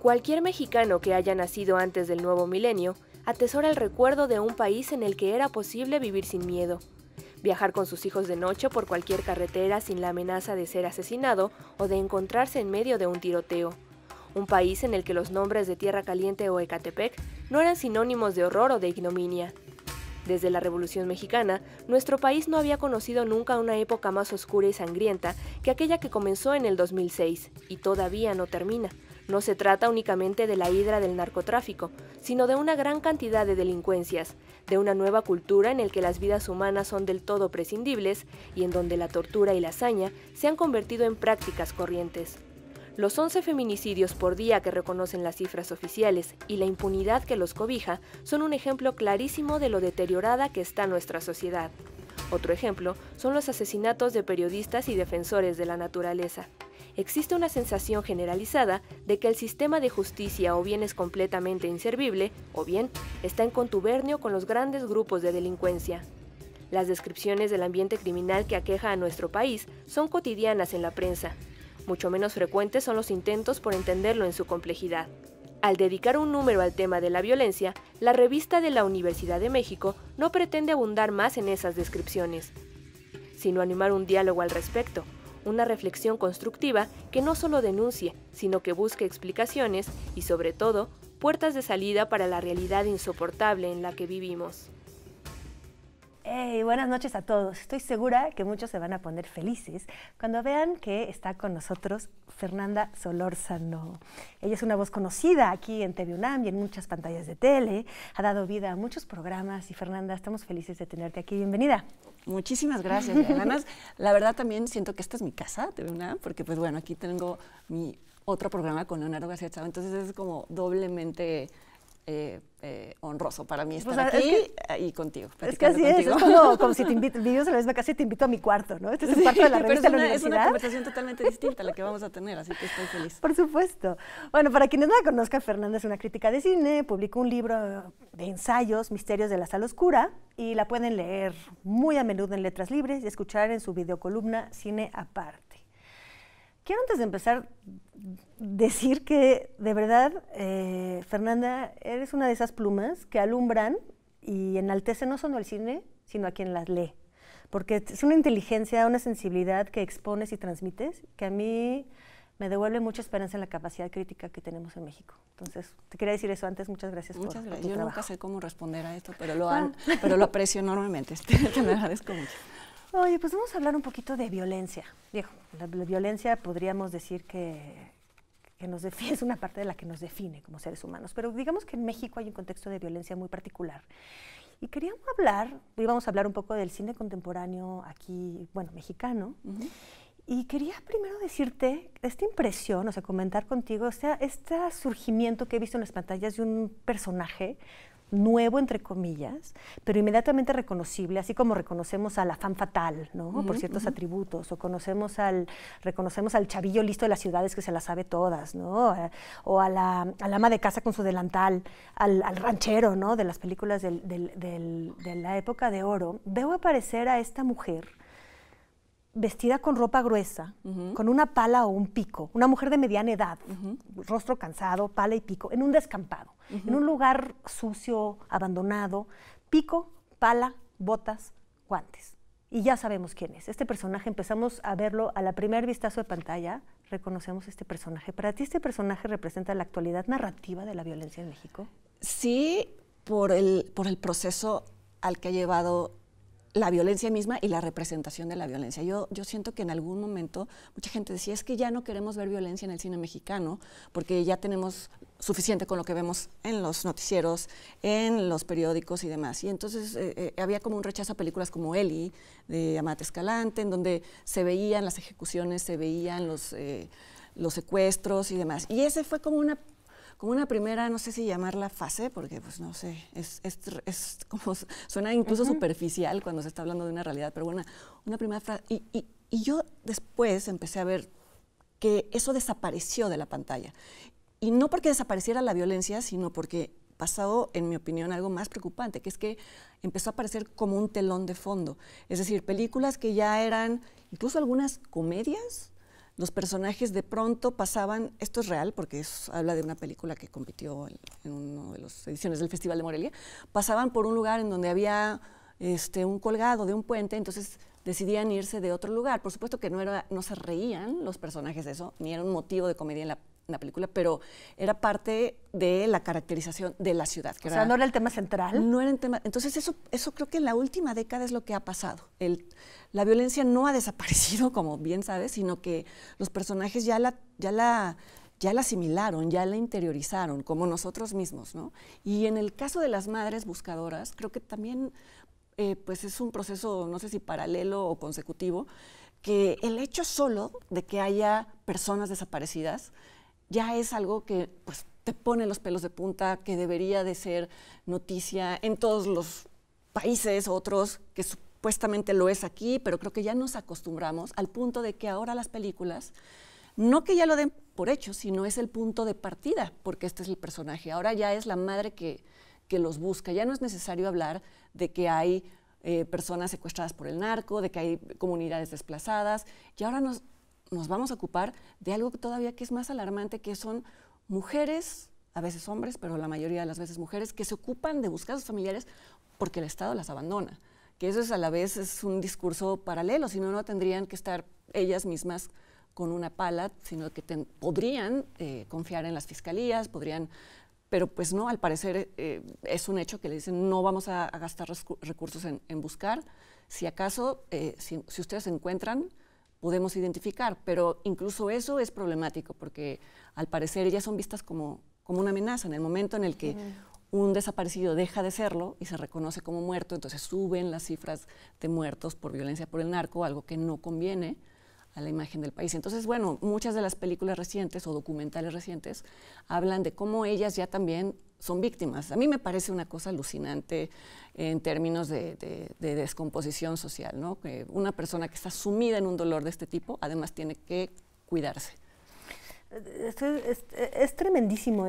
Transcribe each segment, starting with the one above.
Cualquier mexicano que haya nacido antes del nuevo milenio atesora el recuerdo de un país en el que era posible vivir sin miedo, viajar con sus hijos de noche por cualquier carretera sin la amenaza de ser asesinado o de encontrarse en medio de un tiroteo. Un país en el que los nombres de Tierra Caliente o Ecatepec no eran sinónimos de horror o de ignominia. Desde la Revolución Mexicana, nuestro país no había conocido nunca una época más oscura y sangrienta que aquella que comenzó en el 2006, y todavía no termina. No se trata únicamente de la hidra del narcotráfico, sino de una gran cantidad de delincuencias, de una nueva cultura en la que las vidas humanas son del todo prescindibles y en donde la tortura y la hazaña se han convertido en prácticas corrientes. Los 11 feminicidios por día que reconocen las cifras oficiales y la impunidad que los cobija son un ejemplo clarísimo de lo deteriorada que está nuestra sociedad. Otro ejemplo son los asesinatos de periodistas y defensores de la naturaleza. Existe una sensación generalizada de que el sistema de justicia o bien es completamente inservible, o bien está en contubernio con los grandes grupos de delincuencia. Las descripciones del ambiente criminal que aqueja a nuestro país son cotidianas en la prensa. Mucho menos frecuentes son los intentos por entenderlo en su complejidad. Al dedicar un número al tema de la violencia, la revista de la Universidad de México no pretende abundar más en esas descripciones, sino animar un diálogo al respecto, una reflexión constructiva que no solo denuncie, sino que busque explicaciones y, sobre todo, puertas de salida para la realidad insoportable en la que vivimos. Hey, buenas noches a todos. Estoy segura que muchos se van a poner felices cuando vean que está con nosotros Fernanda Solórzano. Ella es una voz conocida aquí en TV UNAM y en muchas pantallas de tele. Ha dado vida a muchos programas y Fernanda, estamos felices de tenerte aquí. Bienvenida. Muchísimas gracias. Además, la verdad también siento que esta es mi casa, TV UNAM, porque pues bueno, aquí tengo mi otro programa con Leonardo García Chava, entonces es como doblemente honroso para mí estar aquí y contigo. Es que así es como si te invito, videos a la misma casa y te invito a mi cuarto, ¿no? Este es el cuarto de la revista de la universidad. Es una conversación totalmente distinta a la que vamos a tener, así que estoy feliz. Por supuesto. Bueno, para quienes no la conozcan, Fernanda es una crítica de cine, publicó un libro de ensayos, Misterios de la Sala Oscura, y la pueden leer muy a menudo en Letras Libres y escuchar en su videocolumna Cine Aparte. Quiero antes de empezar decir que, de verdad, Fernanda, eres una de esas plumas que alumbran y enaltecen no solo el cine, sino a quien las lee. Porque es una inteligencia, una sensibilidad que expones y transmites que a mí me devuelve mucha esperanza en la capacidad crítica que tenemos en México. Entonces, te quería decir eso antes. Muchas gracias por tu trabajo. Yo nunca sé cómo responder a esto, pero lo aprecio enormemente. Te lo agradezco mucho. Oye, pues vamos a hablar un poquito de violencia. Digo, la violencia podríamos decir que nos define, es una parte de la que nos define como seres humanos, pero digamos que en México hay un contexto de violencia muy particular. Y íbamos a hablar un poco del cine contemporáneo aquí, bueno, mexicano, y quería primero decirte esta impresión, o sea, comentar contigo, o sea, este surgimiento que he visto en las pantallas de un personaje nuevo, entre comillas, pero inmediatamente reconocible, así como reconocemos a la femme fatale, ¿no? Por ciertos atributos, o reconocemos al chavillo listo de las ciudades que se las sabe todas, ¿no? O al ama de casa con su delantal, al ranchero, ¿no? De las películas de la época de oro. Veo aparecer a esta mujer vestida con ropa gruesa, con una pala o un pico, una mujer de mediana edad, rostro cansado, pala y pico, en un descampado, en un lugar sucio, abandonado, pico, pala, botas, guantes. Y ya sabemos quién es. Este personaje empezamos a verlo a la primer vistazo de pantalla, reconocemos este personaje. ¿Para ti este personaje representa la actualidad narrativa de la violencia en México? Sí, por el proceso al que ha llevado la violencia misma y la representación de la violencia. Yo siento que en algún momento mucha gente decía, es que ya no queremos ver violencia en el cine mexicano porque ya tenemos suficiente con lo que vemos en los noticieros, en los periódicos y demás. Y entonces había como un rechazo a películas como Eli, de Amate Escalante, en donde se veían las ejecuciones, se veían los secuestros y demás. Y ese fue como una primera, no sé si llamarla fase, porque pues no sé, es como, suena incluso superficial cuando se está hablando de una realidad, pero bueno, una primera frase. Y yo después empecé a ver que eso desapareció de la pantalla. Y no porque desapareciera la violencia, sino porque pasó, en mi opinión, algo más preocupante, que es que empezó a aparecer como un telón de fondo. Es decir, películas que ya eran, incluso algunas comedias, los personajes de pronto pasaban, esto es real porque habla de una película que compitió en una de las ediciones del Festival de Morelia, pasaban por un lugar en donde había un colgado de un puente, entonces decidían irse de otro lugar. Por supuesto que no se reían los personajes de eso, ni era un motivo de comedia en la película, pero era parte de la caracterización de la ciudad. O sea, no era el tema central. No era el tema. Entonces, eso creo que en la última década es lo que ha pasado. La violencia no ha desaparecido, como bien sabes, sino que los personajes ya la asimilaron, ya la interiorizaron, como nosotros mismos, ¿no? Y en el caso de las madres buscadoras, creo que también pues es un proceso, no sé si paralelo o consecutivo, que el hecho solo de que haya personas desaparecidas ya es algo que pues, te pone los pelos de punta, que debería de ser noticia en todos los países, otros que supuestamente lo es aquí, pero creo que ya nos acostumbramos al punto de que ahora las películas, no que ya lo den por hecho, sino es el punto de partida, porque este es el personaje. Ahora ya es la madre que los busca, ya no es necesario hablar de que hay personas secuestradas por el narco, de que hay comunidades desplazadas, y ahora nos vamos a ocupar de algo todavía que es más alarmante, que son mujeres, a veces hombres, pero la mayoría de las veces mujeres, que se ocupan de buscar a sus familiares porque el Estado las abandona. Que eso es a la vez es un discurso paralelo, si no, no tendrían que estar ellas mismas con una pala, sino que podrían confiar en las fiscalías, pero pues no, al parecer es un hecho que le dicen no vamos a gastar recursos en buscar, si acaso, si ustedes se encuentran, podemos identificar, pero incluso eso es problemático porque al parecer ellas son vistas como una amenaza. En el momento en el que un desaparecido deja de serlo y se reconoce como muerto, entonces suben las cifras de muertos por violencia por el narco, algo que no conviene a la imagen del país. Entonces, bueno, muchas de las películas recientes o documentales recientes hablan de cómo ellas ya también son víctimas. A mí me parece una cosa alucinante en términos de descomposición social, ¿no? Que una persona que está sumida en un dolor de este tipo, además tiene que cuidarse. Es tremendísimo.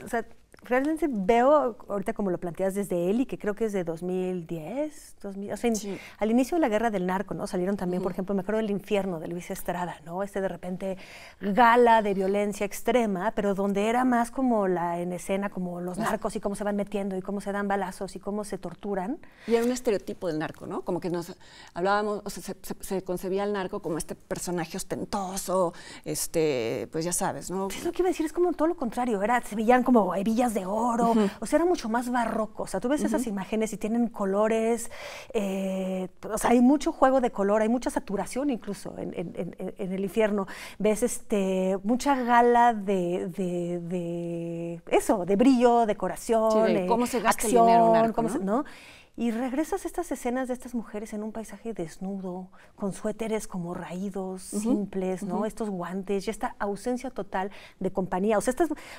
O sea, realmente veo, ahorita como lo planteas desde él, y que creo que es de 2010, o sea, sí. Al inicio de la guerra del narco, ¿no? Salieron también, por ejemplo, me acuerdo del Infierno, de Luis Estrada, ¿no? De repente gala de violencia extrema, pero donde era más como en escena, como los narcos y cómo se van metiendo y cómo se dan balazos y cómo se torturan. Y era un estereotipo del narco, ¿no? Como que nos hablábamos, o sea, se concebía al narco como este personaje ostentoso, pues ya sabes, ¿no? Es lo que iba a decir, es como todo lo contrario, se veían como hebillas de oro, o sea, era mucho más barroco. O sea, tú ves esas imágenes y tienen colores, o sea, hay mucho juego de color, hay mucha saturación incluso en el Infierno. Ves mucha gala de eso, de brillo, decoración, sí, de cómo se gasta acción, el dinero narco, ¿no? ¿no? Y regresas a estas escenas de estas mujeres en un paisaje desnudo, con suéteres como raídos, simples, ¿no? Estos guantes y esta ausencia total de compañía. O sea,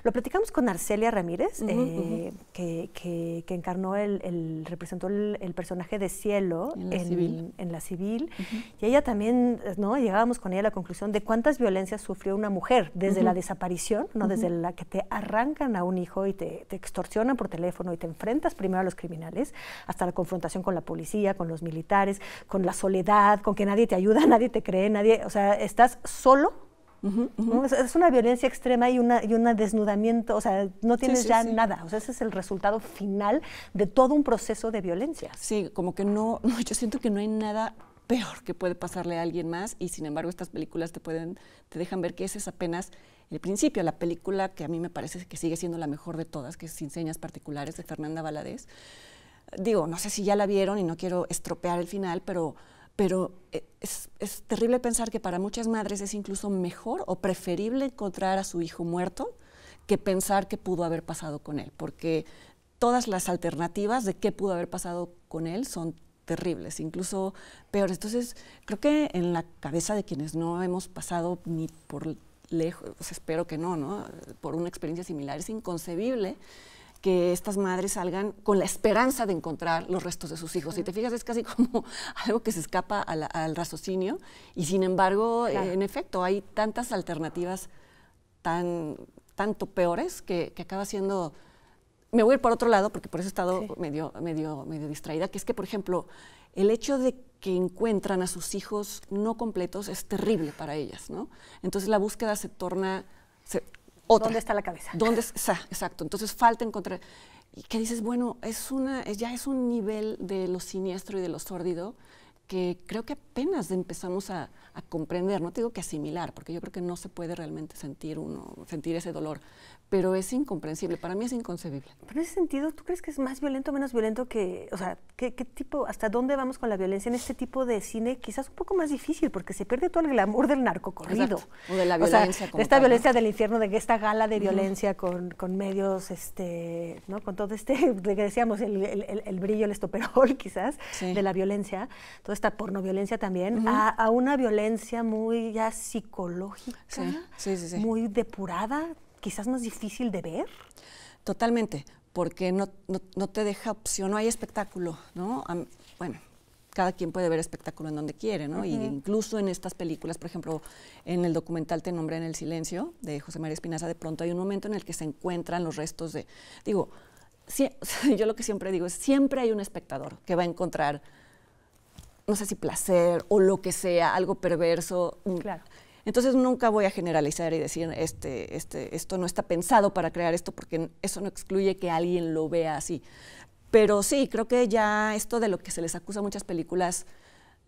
lo platicamos con Arcelia Ramírez, que encarnó representó el personaje de Cielo en La Civil. Y ella también, ¿no? Llegábamos con ella a la conclusión de cuántas violencias sufrió una mujer, desde la desaparición, ¿no? Desde la que te arrancan a un hijo y te extorsionan por teléfono y te enfrentas primero a los criminales, hasta la confrontación con la policía, con los militares, con la soledad, con que nadie te ayuda, nadie te cree, o sea, estás solo, ¿no? Es una violencia extrema y un desnudamiento, o sea, no tienes nada, o sea, ese es el resultado final de todo un proceso de violencia. Sí, como que no, yo siento que no hay nada peor que puede pasarle a alguien más y sin embargo estas películas te dejan ver que ese es apenas el principio. La película que a mí me parece que sigue siendo la mejor de todas, que es Sin Señas Particulares, de Fernanda Valadez. Digo, no sé si ya la vieron y no quiero estropear el final, pero es terrible pensar que para muchas madres es incluso mejor o preferible encontrar a su hijo muerto que pensar qué pudo haber pasado con él, porque todas las alternativas de qué pudo haber pasado con él son terribles, incluso peores. Entonces, creo que en la cabeza de quienes no hemos pasado ni por lejos, pues espero que no, por una experiencia similar, es inconcebible que estas madres salgan con la esperanza de encontrar los restos de sus hijos. Si te fijas, es casi como algo que se escapa al raciocinio y sin embargo, en efecto, hay tantas alternativas tanto peores que acaba siendo me voy a ir por otro lado, porque por eso he estado medio distraída, que es que, por ejemplo, el hecho de que encuentran a sus hijos no completos es terrible para ellas, ¿no? Entonces la búsqueda se torna otra. ¿Dónde está la cabeza? Exacto. Entonces falta encontrar. Y que dices, bueno, ya es un nivel de lo siniestro y de lo sórdido que creo que apenas empezamos a comprender, no te digo que asimilar, porque yo creo que no se puede realmente sentir ese dolor, pero es incomprensible, para mí es inconcebible. Pero en ese sentido, ¿tú crees que es más violento o menos violento que, o sea, qué tipo, hasta dónde vamos con la violencia en este tipo de cine? Quizás un poco más difícil, porque se pierde todo el glamour del narcocorrido. Exacto. O de la violencia. O sea, de esta violencia del infierno, de esta gala de violencia con medios, ¿no? Con todo de que decíamos, el brillo, el estoperol, quizás, de la violencia, toda esta pornoviolencia también, a una violencia muy ya psicológica, muy depurada, quizás más difícil de ver. Totalmente, porque no te deja opción, no hay espectáculo, ¿no? Bueno, cada quien puede ver espectáculo en donde quiere, ¿no? Y incluso en estas películas, por ejemplo, en el documental Te nombré en el silencio, de José María Espinaza, de pronto hay un momento en el que se encuentran los restos de, digo, yo lo que siempre digo es, siempre hay un espectador que va a encontrar, no sé si placer o lo que sea, algo perverso. Claro. Entonces nunca voy a generalizar y decir esto no está pensado para crear esto, porque eso no excluye que alguien lo vea así. Pero sí, creo que ya esto de lo que se les acusa a muchas películas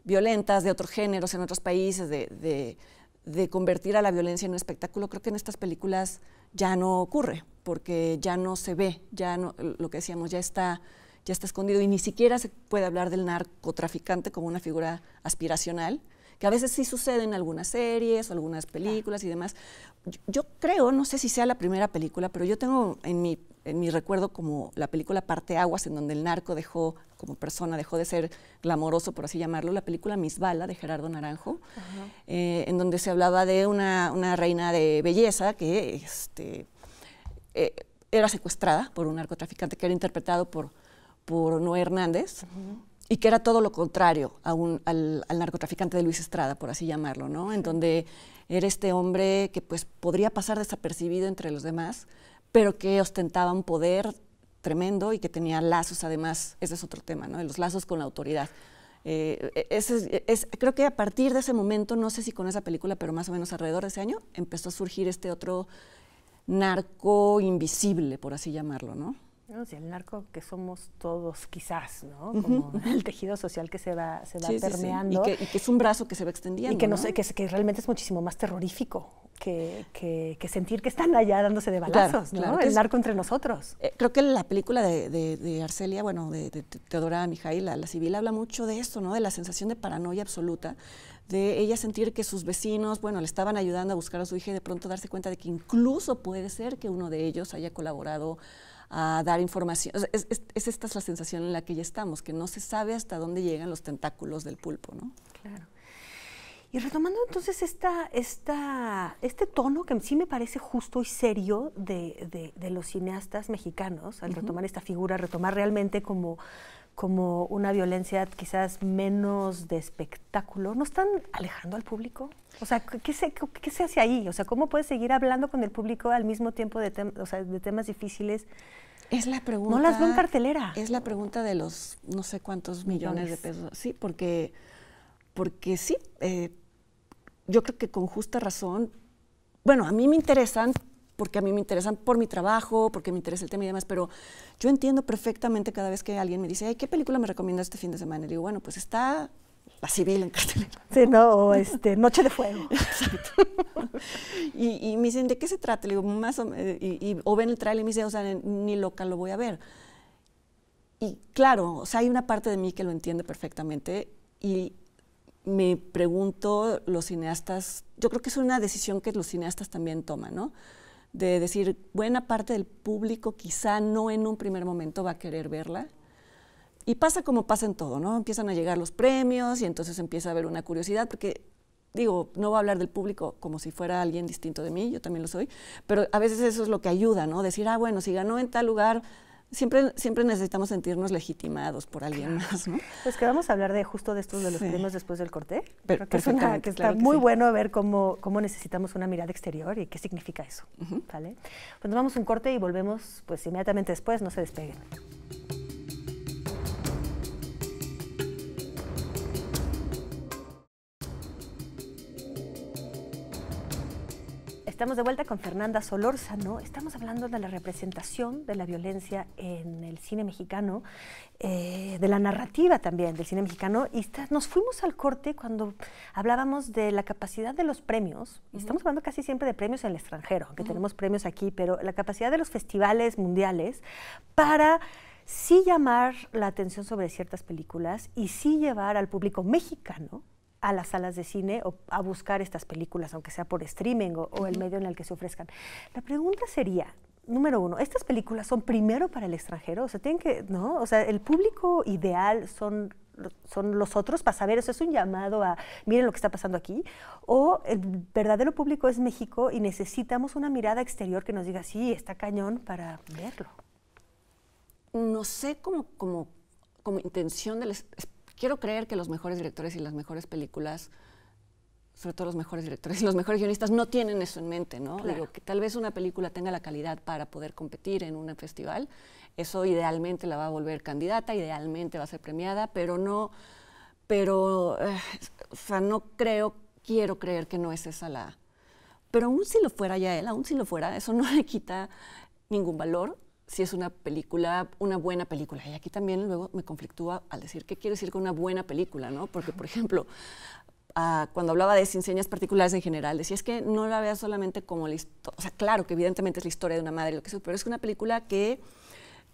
violentas de otros géneros en otros países, de convertir a la violencia en un espectáculo, creo que en estas películas ya no ocurre, porque ya no se ve, ya no, lo que decíamos, ya está escondido, y ni siquiera se puede hablar del narcotraficante como una figura aspiracional, que a veces sí sucede en algunas series o algunas películas y demás. Yo creo, no sé si sea la primera película, pero yo tengo en mi recuerdo como la película Parteaguas, en donde el narco como persona dejó de ser glamoroso, por así llamarlo, la película Misbala, de Gerardo Naranjo, en donde se hablaba de una reina de belleza que era secuestrada por un narcotraficante que era interpretado por Noé Hernández, y que era todo lo contrario al narcotraficante de Luis Estrada, por así llamarlo, ¿no? En donde era este hombre que pues podría pasar desapercibido entre los demás, pero que ostentaba un poder tremendo y que tenía lazos, además, ese es otro tema, ¿no? Los lazos con la autoridad. Creo que a partir de ese momento, no sé si con esa película, pero más o menos alrededor de ese año, empezó a surgir este otro narco invisible, por así llamarlo, ¿no? No, sí, el narco que somos todos, quizás, ¿no? Como el tejido social que se va permeando. Sí. Y que es un brazo que se va extendiendo. Y que, ¿no? que realmente es muchísimo más terrorífico que sentir que están allá dándose de balazos, ¿no? Claro, el narco entre nosotros. Creo que la película de Arcelia, bueno, de Teodora Mijail, la civil, habla mucho de esto, ¿no? De la sensación de paranoia absoluta, de ella sentir que sus vecinos, bueno, le estaban ayudando a buscar a su hija y de pronto darse cuenta de que incluso puede ser que uno de ellos haya colaborado a dar información. Esta es la sensación en la que ya estamos, que no se sabe hasta dónde llegan los tentáculos del pulpo, ¿no? Claro. Y retomando entonces este tono que sí me parece justo y serio de los cineastas mexicanos, al retomar esta figura, retomar realmente como una violencia quizás menos de espectáculo, ¿no están alejando al público? O sea, ¿qué se hace ahí? O sea, ¿cómo puedes seguir hablando con el público al mismo tiempo de temas difíciles? Es la pregunta. No las veo en cartelera. Es la pregunta de los no sé cuántos millones de pesos. Sí, porque sí, yo creo que con justa razón, bueno, a mí me interesan, porque a mí me interesan por mi trabajo, porque me interesa el tema y demás, pero yo entiendo perfectamente cada vez que alguien me dice, ay, ¿qué película me recomiendas este fin de semana? Y digo, bueno, pues está La Civil en cartelera. Sí, no, o Noche de Fuego. Exacto. Y me dicen, ¿de qué se trata? Le digo, más o ven el trailer y me dicen, o sea, ni loca lo voy a ver. Y claro, o sea, hay una parte de mí que lo entiende perfectamente y me pregunto, los cineastas, yo creo que es una decisión que los cineastas también toman, ¿no? De decir, buena parte del público quizá no en un primer momento va a querer verla. Y pasa como pasa en todo, ¿no? Empiezan a llegar los premios y entonces empieza a haber una curiosidad, porque, digo, no voy a hablar del público como si fuera alguien distinto de mí, yo también lo soy, pero a veces eso es lo que ayuda, ¿no? Decir, bueno, si ganó en tal lugar, siempre necesitamos sentirnos legitimados por alguien más, ¿no? Pues que vamos a hablar de justo de estos de los premios después del corte. Creo que Perfectamente, está claro que muy sí. bueno ver cómo necesitamos una mirada exterior y qué significa eso, ¿vale? Pues nos vamos a un corte y volvemos pues inmediatamente después, no se despeguen. Estamos de vuelta con Fernanda Solórzano. Estamos hablando de la representación de la violencia en el cine mexicano, de la narrativa también del cine mexicano. Y nos fuimos al corte cuando hablábamos de la capacidad de los premios. Y estamos hablando casi siempre de premios en el extranjero, aunque tenemos premios aquí, pero la capacidad de los festivales mundiales para sí llamar la atención sobre ciertas películas y sí llevar al público mexicano a las salas de cine o a buscar estas películas, aunque sea por streaming o el medio en el que se ofrezcan. La pregunta sería, número uno, ¿estas películas son primero para el extranjero? O sea, tienen que, ¿no? O sea, el público ideal son los otros para saber, eso es un llamado a, miren lo que está pasando aquí, o el verdadero público es México y necesitamos una mirada exterior que nos diga, sí, está cañón para verlo. No sé como intención del... Quiero creer que los mejores directores y las mejores películas, sobre todo los mejores directores y los mejores guionistas, no tienen eso en mente, ¿no? Claro. Digo, que tal vez una película tenga la calidad para poder competir en un festival, eso idealmente la va a volver candidata, idealmente va a ser premiada, o sea, no quiero creer que no es esa la... Pero aún si lo fuera Yael, aún si lo fuera, eso no le quita ningún valor si es una película, una buena película. Y aquí también luego me conflictúa al decir qué quiere decir con una buena película, ¿no? Porque, por ejemplo, cuando hablaba de Sin Señas Particulares en general, decía, es que no la veas solamente como la historia, o sea, claro que evidentemente es la historia de una madre, lo que sea, pero es una película que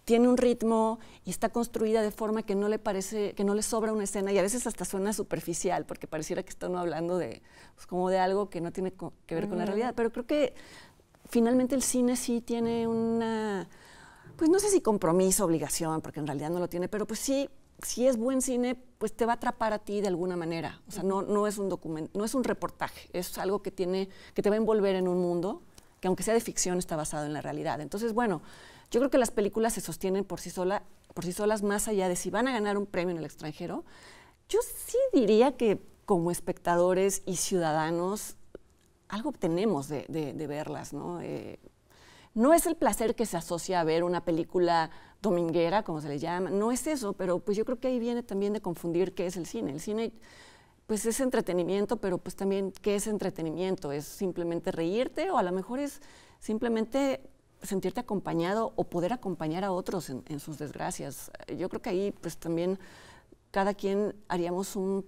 tiene un ritmo y está construida de forma que no le parece, que no le sobra una escena y a veces hasta suena superficial, porque pareciera que está uno hablando de, pues, como de algo que no tiene que ver con la realidad. Pero creo que finalmente el cine sí tiene una... pues no sé si compromiso, obligación, porque en realidad no lo tiene, pero pues sí, si es buen cine, pues te va a atrapar a ti de alguna manera. O sea, no es un documento, no es un reportaje, es algo que te va a envolver en un mundo que aunque sea de ficción está basado en la realidad. Entonces, bueno, yo creo que las películas se sostienen por sí solas más allá de si van a ganar un premio en el extranjero. Yo sí diría que como espectadores y ciudadanos algo tenemos de verlas, ¿no? No es el placer que se asocia a ver una película dominguera, como se le llama, no es eso, pero pues yo creo que ahí viene también de confundir qué es el cine. El cine, pues es entretenimiento, pero pues también, ¿qué es entretenimiento? ¿Es simplemente reírte o a lo mejor es simplemente sentirte acompañado o poder acompañar a otros en sus desgracias? Yo creo que ahí pues también cada quien haríamos un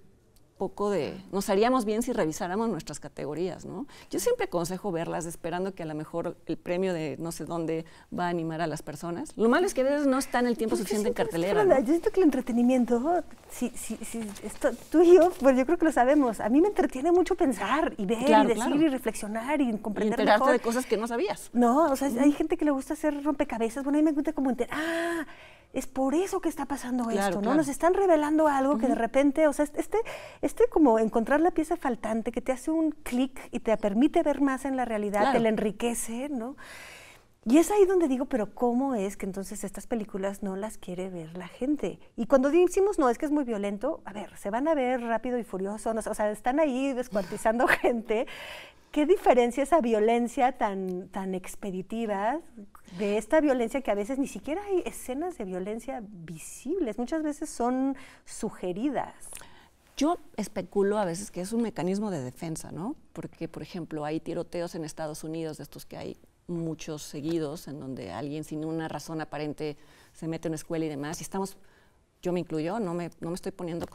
poco nos haríamos bien si revisáramos nuestras categorías, ¿no? Yo siempre aconsejo verlas esperando que a lo mejor el premio de no sé dónde va a animar a las personas. Lo malo es que a veces no está en el tiempo suficiente en cartelera, ¿no? Yo siento que el entretenimiento, tú y yo, pues yo creo que lo sabemos, a mí me entretiene mucho pensar y ver y decir y reflexionar y comprender y enterarte mejor de cosas que no sabías. No, o sea, hay gente que le gusta hacer rompecabezas, bueno, a mí me gusta como es por eso que está pasando esto, ¿no? Nos están revelando algo que de repente, o sea, como encontrar la pieza faltante que te hace un clic y te permite ver más en la realidad, te la enriquece, ¿no? Y es ahí donde digo, pero ¿cómo es que entonces estas películas no las quiere ver la gente? Y cuando decimos, no, es que es muy violento, a ver, se van a ver Rápido y Furioso, ¿no? O sea, están ahí descuartizando gente. ¿Qué diferencia esa violencia tan expeditiva de esta violencia que a veces ni siquiera hay escenas de violencia visibles? Muchas veces son sugeridas. Yo especulo a veces que es un mecanismo de defensa, ¿no? Porque, por ejemplo, hay tiroteos en Estados Unidos, de estos que hay muchos seguidos, en donde alguien sin una razón aparente se mete en una escuela y demás, y yo me incluyo, no me estoy poniendo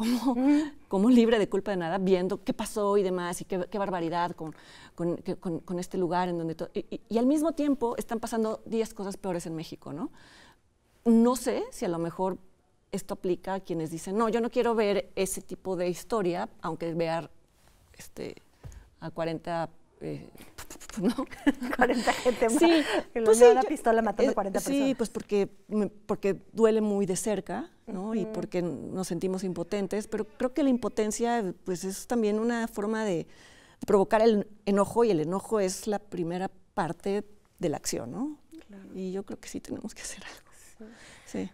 como libre de culpa de nada, viendo qué pasó y demás, y qué barbaridad con este lugar en donde y al mismo tiempo están pasando 10 cosas peores en México, ¿no? No sé si a lo mejor esto aplica a quienes dicen, no, yo no quiero ver ese tipo de historia, aunque vea a 40... ¿no? 40 gente más. Sí, pues sí, la pistola matando a 40 personas. Sí, pues porque duele muy de cerca, ¿no? Y porque nos sentimos impotentes, pero creo que la impotencia pues es también una forma de provocar el enojo, y el enojo es la primera parte de la acción, ¿no? Claro. Y yo creo que sí tenemos que hacer algo. Sí.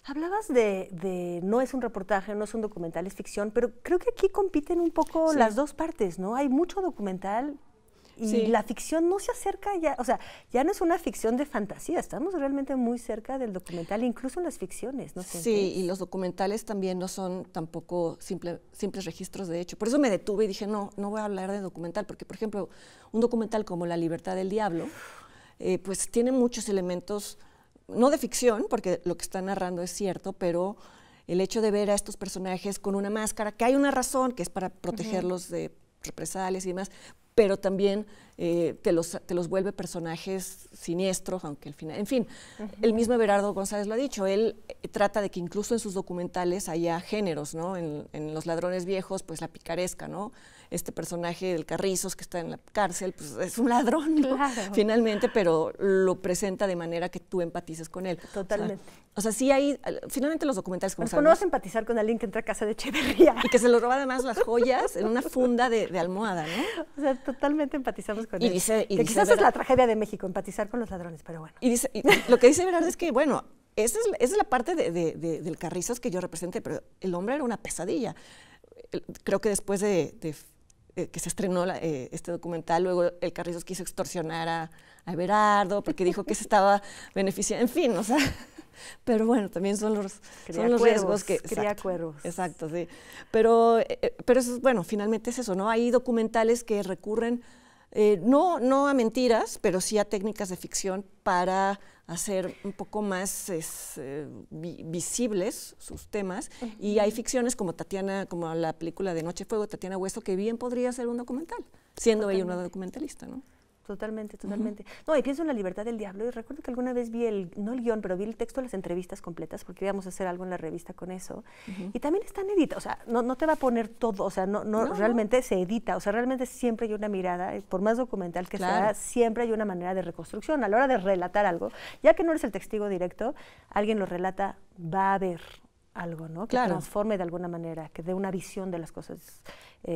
Hablabas de no es un reportaje, no es un documental, es ficción, pero creo que aquí compiten un poco las dos partes, ¿no? Hay mucho documental y la ficción no se acerca ya, o sea, ya no es una ficción de fantasía, estamos realmente muy cerca del documental, incluso en las ficciones, ¿no sientes? Sí, y los documentales también no son tampoco simples registros de hecho. Por eso me detuve y dije, no voy a hablar de documental, porque, por ejemplo, un documental como La Libertad del Diablo, pues tiene muchos elementos, no de ficción, porque lo que está narrando es cierto, pero el hecho de ver a estos personajes con una máscara, que hay una razón, que es para protegerlos de represalias y demás, pero también te los vuelve personajes siniestros, aunque al final, en fin, el mismo Everardo González lo ha dicho, él trata de que incluso en sus documentales haya géneros, ¿no? En Los Ladrones Viejos, pues la picaresca, ¿no? Este personaje del Carrizos que está en la cárcel, pues es un ladrón, ¿no? Claro. Finalmente, pero lo presenta de manera que tú empatices con él. Totalmente. O sea, sí hay, finalmente los documentales, como Pues no vas a empatizar con alguien que entra a casa de Echeverría. y que se lo roba además las joyas en una funda de almohada, ¿no? O sea, totalmente empatizamos con Y él. dice- y que dice quizás es Vera- la tragedia de México, empatizar con los ladrones, pero bueno. Y lo que dice Everardo es que, bueno, esa es la parte del Carrizos que yo representé, pero el hombre era una pesadilla. Creo que después de que se estrenó este documental, luego el Carrizos quiso extorsionar a Everardo porque dijo que se estaba beneficiando, en fin, o sea, pero bueno, también son los riesgos que... Cría cuervos. Exacto, sí. Pero eso, bueno, finalmente es eso, ¿no? Hay documentales que recurren no a mentiras, pero sí a técnicas de ficción para hacer un poco más visibles sus temas. Y hay ficciones como como la película de Noche Fuego, Tatiana Hueso, que bien podría ser un documental, siendo ella una documentalista, ¿no? Totalmente, totalmente. No, y pienso en La Libertad del Diablo y recuerdo que alguna vez vi no el guión, pero vi el texto de las entrevistas completas porque íbamos a hacer algo en la revista con eso. Y también están editadas, o sea, no te va a poner todo, o sea, no realmente se edita, o sea, realmente siempre hay una mirada, por más documental que sea, siempre hay una manera de reconstrucción. A la hora de relatar algo, ya que no eres el testigo directo, alguien lo relata, va a haber algo, ¿no? Que transforme de alguna manera, que dé una visión de las cosas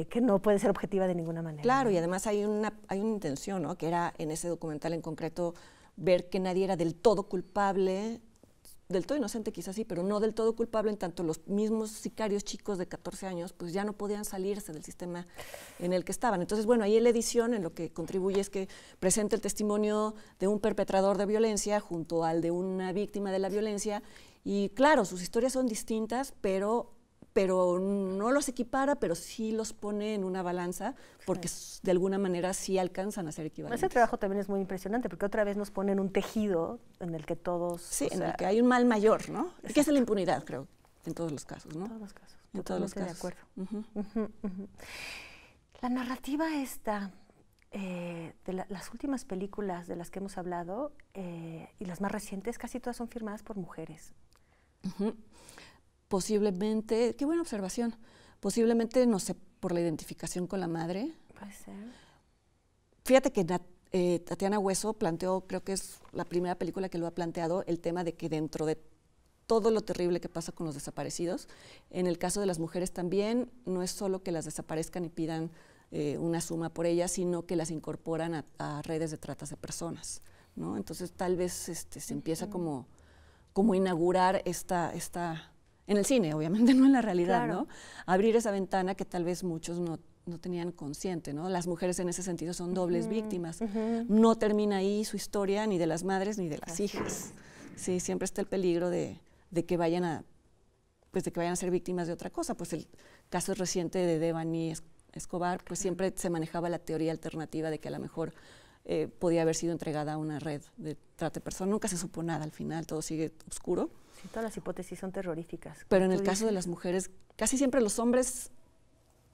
que no puede ser objetiva de ninguna manera. Claro, ¿no? y además hay una intención, ¿no? Que era en ese documental en concreto ver que nadie era del todo culpable, del todo inocente quizás sí, pero no del todo culpable, en tanto los mismos sicarios chicos de 14 años pues ya no podían salirse del sistema en el que estaban. Entonces, bueno, ahí en la edición en lo que contribuye es que presenta el testimonio de un perpetrador de violencia junto al de una víctima de la violencia, y claro, sus historias son distintas, pero no los equipara, pero sí los pone en una balanza, porque de alguna manera sí alcanzan a ser equivalentes. Ese trabajo también es muy impresionante, porque otra vez nos ponen un tejido en el que todos... Sí, en el que hay un mal mayor, ¿no? Que es la impunidad, creo, en todos los casos, ¿no? En todos los casos, en todos los totalmente casos. de acuerdo. La narrativa esta, de las últimas películas de las que hemos hablado, y las más recientes, casi todas son firmadas por mujeres. Posiblemente, qué buena observación, posiblemente, no sé, por la identificación con la madre. Puede ser. Fíjate que Tatiana Hueso planteó, creo que es la primera película que lo ha planteado, el tema de que dentro de todo lo terrible que pasa con los desaparecidos, en el caso de las mujeres también, no es solo que las desaparezcan y pidan una suma por ellas, sino que las incorporan a redes de tratas de personas, ¿no? Entonces tal vez se empieza como a inaugurar esta en el cine, obviamente, no en la realidad, Claro. ¿no? Abrir esa ventana que tal vez muchos no tenían consciente, ¿no? Las mujeres en ese sentido son dobles víctimas. No termina ahí su historia ni de las madres ni de las hijas. Sí, siempre está el peligro de que vayan a ser víctimas de otra cosa. Pues el caso reciente de Devani Escobar, pues siempre se manejaba la teoría alternativa de que a lo mejor podía haber sido entregada a una red de trata de personas. Nunca se supo nada al final, todo sigue oscuro. Sí, todas las hipótesis son terroríficas. Pero en el caso de las mujeres, casi siempre los hombres,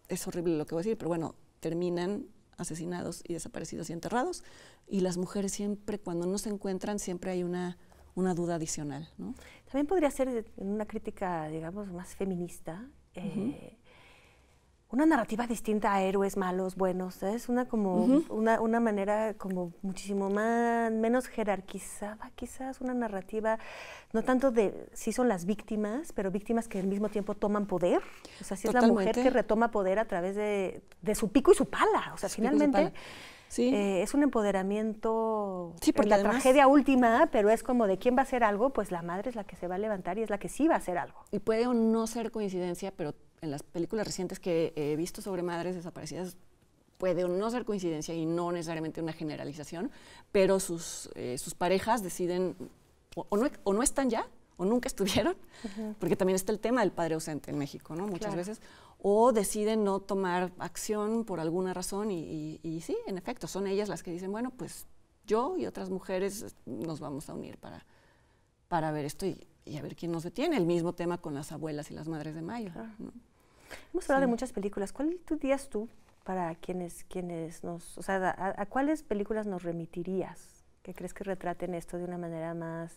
es horrible lo que voy a decir, pero bueno, terminan asesinados y desaparecidos y enterrados, y las mujeres siempre, cuando no se encuentran, siempre hay una duda adicional, ¿no? También podría ser en una crítica, digamos, más feminista, una narrativa distinta a héroes malos, buenos, ¿sabes? Una manera como muchísimo menos jerarquizada, quizás, una narrativa, no tanto de sí son las víctimas, pero víctimas que al mismo tiempo toman poder. O sea, sí es la mujer que retoma poder a través de su pico y su pala. O sea, finalmente Sí. Es un empoderamiento, Sí, porque la además, tragedia última, pero es como de quién va a hacer algo, pues la madre es la que se va a levantar y es la que sí va a hacer algo. y puede o no ser coincidencia, pero en las películas recientes que he visto sobre madres desaparecidas, puede o no ser coincidencia y no necesariamente una generalización, pero sus parejas deciden o no están ya, o nunca estuvieron, porque también está el tema del padre ausente en México, ¿no? Muchas veces, o deciden no tomar acción por alguna razón y sí, en efecto, son ellas las que dicen, bueno, pues yo y otras mujeres nos vamos a unir para ver esto y a ver quién nos detiene. El mismo tema con las abuelas y las madres de Mayo. ¿No? Hemos hablado de muchas películas. ¿Cuál dirías tú para quienes nos, o sea, a cuáles películas nos remitirías que crees que retraten esto de una manera más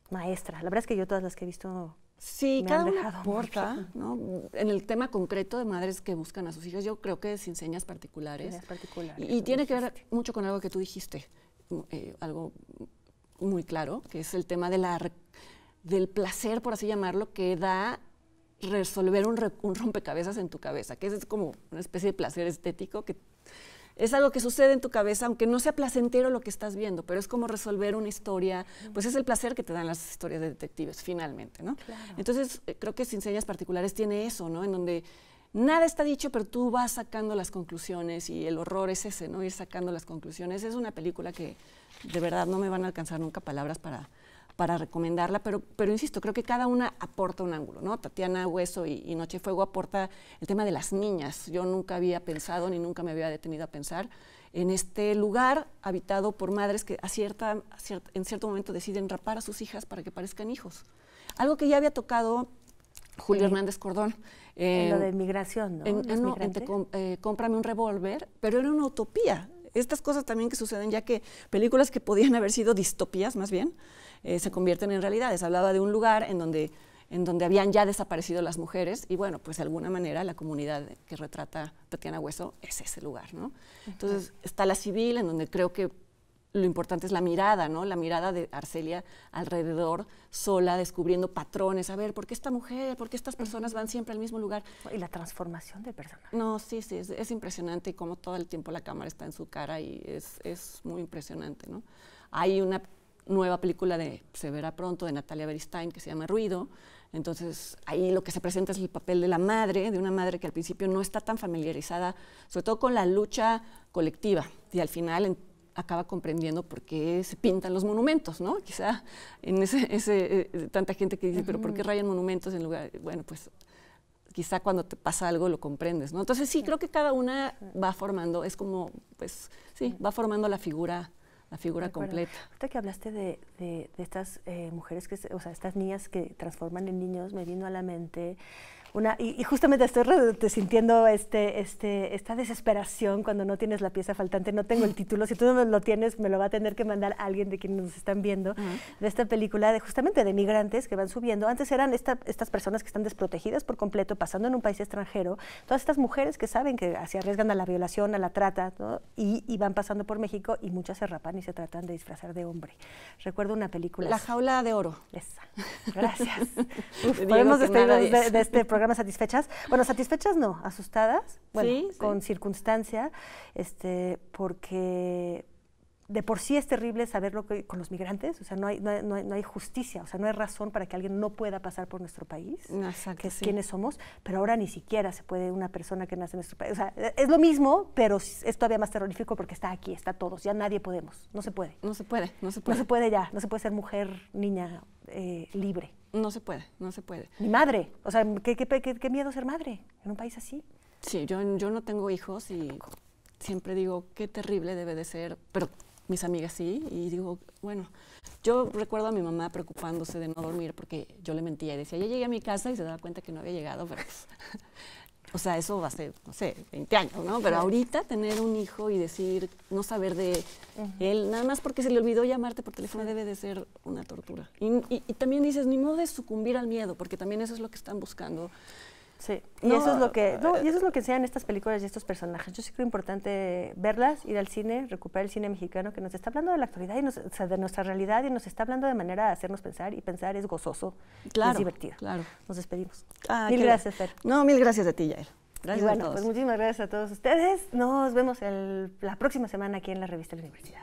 maestra? La verdad es que yo todas las que he visto sí, me cada han uno dejado aporta, mucho. ¿no? En el tema concreto de madres que buscan a sus hijas, yo creo que sin señas particulares. Señas particulares, Y tiene que ver dijiste. mucho con algo que tú dijiste, algo muy claro, que es el tema del placer, por así llamarlo, que da resolver un rompecabezas en tu cabeza, que es como una especie de placer estético, que es algo que sucede en tu cabeza, aunque no sea placentero lo que estás viendo, pero es como resolver una historia, pues es el placer que te dan las historias de detectives, finalmente, ¿no? Claro. Entonces, creo que Sin Señas Particulares tiene eso, ¿no? En donde nada está dicho, pero tú vas sacando las conclusiones y el horror es ese, ¿no? Ir sacando las conclusiones. Es una película que de verdad no me van a alcanzar nunca palabras para recomendarla, pero insisto, creo que cada una aporta un ángulo, ¿no? Tatiana Hueso y Noche Fuego aporta el tema de las niñas. Yo nunca había pensado ni nunca me había detenido a pensar en este lugar habitado por madres que en cierto momento deciden rapar a sus hijas para que parezcan hijos. Algo que ya había tocado Julio Hernández Cordón. En lo de migración, ¿no? Cómprame un revólver, pero era una utopía. Estas cosas también que suceden, ya que películas que podían haber sido distopías, más bien, se convierten en realidades. Hablaba de un lugar en donde habían ya desaparecido las mujeres y, bueno, pues de alguna manera la comunidad que retrata Tatiana Hueso es ese lugar, ¿no? Entonces, está La Civil, en donde creo que lo importante es la mirada, ¿no? La mirada de Arcelia alrededor, sola, descubriendo patrones. A ver, ¿por qué esta mujer, por qué estas personas van siempre al mismo lugar? Y la transformación del personaje. No, sí, es impresionante y cómo todo el tiempo la cámara está en su cara y es muy impresionante, ¿no? Hay una nueva película se verá pronto, de Natalia Beristain, que se llama Ruido. Entonces, ahí lo que se presenta es el papel de la madre, de una madre que al principio no está tan familiarizada, sobre todo con la lucha colectiva, y al final acaba comprendiendo por qué se pintan los monumentos, ¿no? Quizá en tanta gente que dice, pero ¿por qué rayan monumentos en lugar? Bueno, pues quizá cuando te pasa algo lo comprendes, ¿no? Entonces sí, creo que cada una va formando, es como, pues sí, va formando la figura completa. Ahorita que hablaste de estas mujeres, o sea, estas niñas que transforman en niños, me vino a la mente y justamente estoy sintiendo esta desesperación cuando no tienes la pieza faltante. No tengo el título, si tú no lo tienes, me lo va a tener que mandar alguien de quienes nos están viendo, de esta película justamente de migrantes que van subiendo. Antes eran estas personas que están desprotegidas por completo, pasando en un país extranjero, todas estas mujeres que saben que se arriesgan a la violación, a la trata, ¿no? y van pasando por México y muchas se rapan y se tratan de disfrazar de hombre. Recuerdo una película. La Jaula de Oro. Esa. Gracias. Podemos despedirnos de este programa satisfechas. Bueno, satisfechas no, asustadas, bueno, sí, con circunstancia, porque de por sí es terrible saberlo con los migrantes, o sea, no hay justicia, o sea, no hay razón para que alguien no pueda pasar por nuestro país, exacto, que es quienes somos, pero ahora ni siquiera se puede una persona que nace en nuestro país, o sea, es lo mismo, pero es todavía más terrorífico porque está aquí, está todos, ya nadie podemos, no se puede. No se puede. No se puede ya, no se puede ser mujer, niña, libre. No se puede. Ni madre, o sea, qué miedo ser madre en un país así. Sí, yo no tengo hijos y siempre digo qué terrible debe de ser, pero mis amigas sí, y digo, bueno, yo recuerdo a mi mamá preocupándose de no dormir porque yo le mentía y decía, ya llegué a mi casa y se daba cuenta que no había llegado, pero pues, o sea, eso va a ser, no sé, 20 años, ¿no? Pero ahorita tener un hijo y decir, no saber de él, nada más porque se le olvidó llamarte por teléfono debe de ser una tortura. Y también dices, ni modo de sucumbir al miedo, porque también eso es lo que están buscando. Sí, y eso es lo que enseñan estas películas y estos personajes. Yo sí creo importante verlas, ir al cine, recuperar el cine mexicano que nos está hablando de la actualidad y o sea, de nuestra realidad y nos está hablando de manera de hacernos pensar, y pensar es gozoso, es divertido. Claro. Nos despedimos. Ah, Mil gracias, Fer. No, mil gracias a ti, Yael. Gracias y bueno, a todos. pues muchísimas gracias a todos ustedes. Nos vemos la próxima semana aquí en la revista de la Universidad.